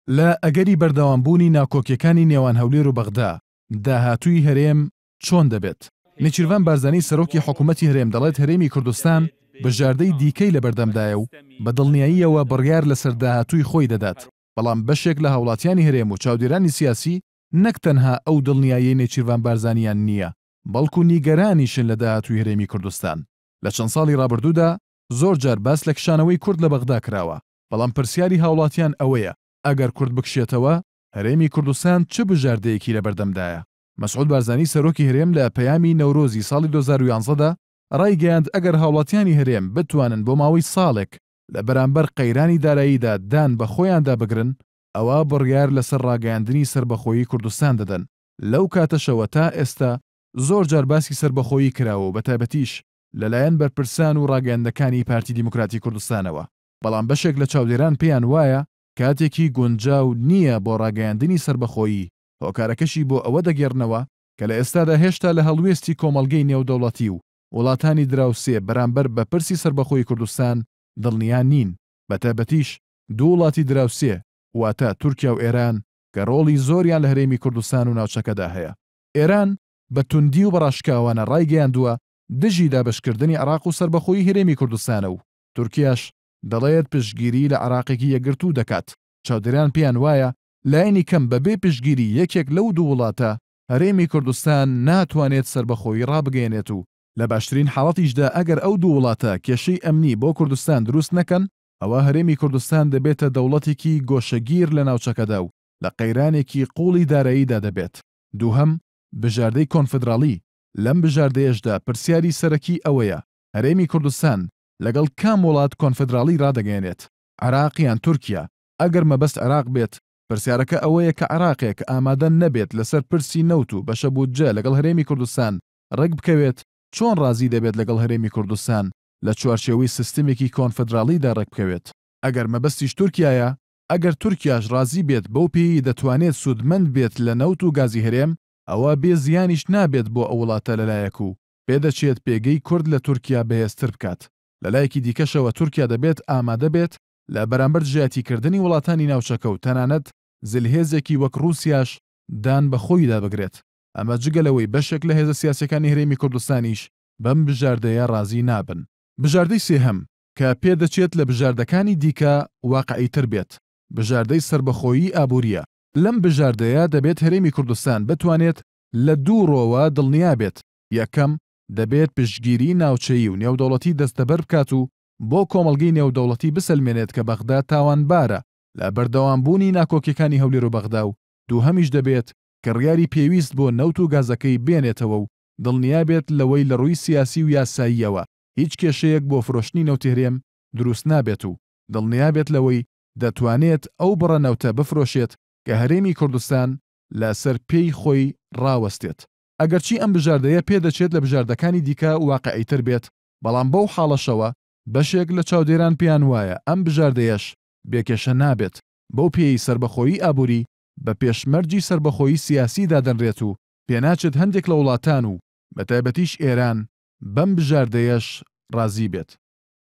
لە ئەگەری بەردەوامبوونی ناکۆکیەکانی نێوان هەولێر و بەغدا داهاتووی هەرێم چۆن دەبێت؟ نێچیروان بارزانی سەرۆکی حکوومەتی هەرێم دەڵێت هەرێمی کوردستان بژاردەی دیکەی لە بەردەمدایە و بە دڵنیاییەوە بڕیار لەسەر داهاتووی خۆی دەدات، بەڵام بەشێک لە هاوڵاتیانی هەرێم و چاودێرانی سیاسی نەک تەنها ئەو دڵنیاییەی نێچیروان بارزانیان نییە، بەڵکو نیگەرانیشن لە داهاتووی هەرێمی کوردستان. لە چەند ساڵی ڕابردوودا زۆر جار باس لە کشانەوەی کورد لە بەغدا کراوە، بەڵام پرسیاری هاوڵاتیان ئەوەیە ئەگەر کورد بکشێتەوە هەرێمی کوردستان چ بژاردەیەکی لە بەردەمدایە؟ مەسعود بارزانی سەرۆکی هەرێم لە پەیامی نەورۆزی ساڵی 2011دا ڕایگەیاند ئەگەر هاوڵاتیانی هەرێم بتوانن بۆ ماوەی ساڵێک لە بەرامبەر قەیرانی داراییدا دان بە خۆیاندا بگرن، ئەوە بڕیار لەسەر ڕاگەیاندنی سربەخۆیی کوردستان دەدەن. لەو کاتەشەوە تا ئێستا زۆر جار باسی سربەخۆیی کراوە و بەتایبەتیش لەلایەن بەرپرسان و ڕاگەیاندەکانی پارتی دیموکراتی کوردستانەوە، بەڵام بەشێک لە چاودێران پێیان وایە کاتێکی گونجاو نییە بۆ ڕاگەیاندنی سربەخۆیی. هۆکارەکەشی بۆ ئەوە دەگێڕنەوە کە لە ئێستادا هێشتا لە هەڵوێستی کۆمەڵگەی نێودەوڵەتی و وڵاتانی دراوسێ بەرامبەر بە پرسی سربەخۆی کوردستان دڵنیان نین، بەتایبەتیش دوو وڵاتی دراوسێ واتە تورکیا و ئێران کە ڕۆڵی زۆریان لە هەرێمی کوردستان و ناوچەکەدا هەیە. ئێران بە توندی و بەڕاشکاوانە ڕایگەیاندووە دژی دابشکردنی عێراق و سربەخۆیی هەرێمی کوردستانە و تورکیاش دەڵێت پشتگیری لە عێراقێکی یەکگرتوو دەکات. چاودێران پێیان وایە لایەنی کەم بەبێ پشتگیری یەکێک لەو دوو وڵاتە هەرێمی کوردستان ناتوانێت سربەخۆیی ڕابگەێنێت و لە باشترین حاڵەتیشدا ئەگەر ئەو دوو وڵاتە کێشەی ئەمنی بۆ کوردستان دروست نەکەن، ئەوە هەرێمی کوردستان دەبێتە دەوڵەتێکی گۆشەگیر لە ناوچەکەدا و لە قەیرانێکی قوڵی داراییدا دەبێت. دووهەم، بژاردەی کۆنفدراڵی. لەم بژاردەیەشدا پرسیاری سەرەکی ئەوەیە هەرێمی کوردستان لەگەڵ کام وڵات کۆنفدراڵی ڕادەگەێنێت، عێراق یان تورکیا؟ ئەگەر مەبەست عێراق بێت، پرسیارەکە ئەوەیە کە عێراقێک ئامادە نەبێت لەسەر پرسی نەوت و بەشە بودجە لەگەڵ هەرێمی کوردستان ڕێک بکەوێت، چۆن ڕازی دەبێت لەگەڵ هەرێمی کوردستان لە چوارچێوەی سیستمێکی کۆنفدراڵیدا ڕێک بکەوێت؟ ئەگەر مەبەستیش تورکیایە، ئەگەر تورکیاش ڕازی بێت بەو پێی دەتوانێت سوودمەند بێت لە نەوت و گازی هەرێم، ئەوە بێ زیانیش نابێت بۆ ئەو وڵاتە لەلایەک و پێدەچێت پێگەی کورد لە تورکیا بەهێزتر بکات. لەلایەکی دیکەشەوە تورکیا دەبێت ئامادە بێت لە بەرامبەر ژیاتیکردنی وڵاتانی ناوچەکە و تەنانەت زلهێزێکی وەک رووسیاش دان بە خۆیدا بگرێت. ئەمە جگەلەوەی بەشێک لە هێزە سیاسەکانی هەرێمی کوردستانیش بەم بژاردەیە ڕازی نابن. بژاردەی سێهەم کە پێدەچێت لە بژاردەکانی دیکە واقعیتر بێت، بژاردەی سربەخۆیی ئابووریە. لەم بژاردەیە دەبێت هەرێمی کوردستان بتوانێت لە دوو ڕۆوە دڵنیا بێت. یەکەم، دەبێت پشتگیری ناوچەیی و نێودەوڵەتی دەستەبەر بکات و بۆ کۆمەڵگەی نێودەوڵەتی بسەلمێنێت کە بەغدا تاوانبارە لە بەردەوامبوونی ناکۆکیەکانی هەولێر و بەغدا و دووهەمیش دەبێت کە ڕیاری پێویست بۆ نەوت و گازەکەی بێنێتەوە و دڵنیا بێت لەوەی لە ڕووی سیاسی و یاساییەوە هیچ کێشەیەک بۆ فرۆشتنی نەوتی هەرێم دروست نابێت و دڵنیا بێت لەوەی دەتوانێت ئەو بڕە نەوتە بفرۆشێت کە هەرێمی کوردستان لەسەر پێی خۆی ڕاوەستێت. ئەگەرچی ئەم بژاردەیە پێدەچێت لە بژاردەکانی دیکە واقعیتر بێت، بەڵام بەو حاڵەشەوە بەشێک لە چاودێران پێیان وایە ئەم بژاردەیەش بێکێشە نابێت. بەو پێی سربەخۆیی ئابووری بە پێشمەرجی سربەخۆیی سیاسی دادەنرێت و پێناچێت هەندێک لە وڵاتان و بەتایبەتیش ئێران بەم بژاردەیەش ڕازی بێت.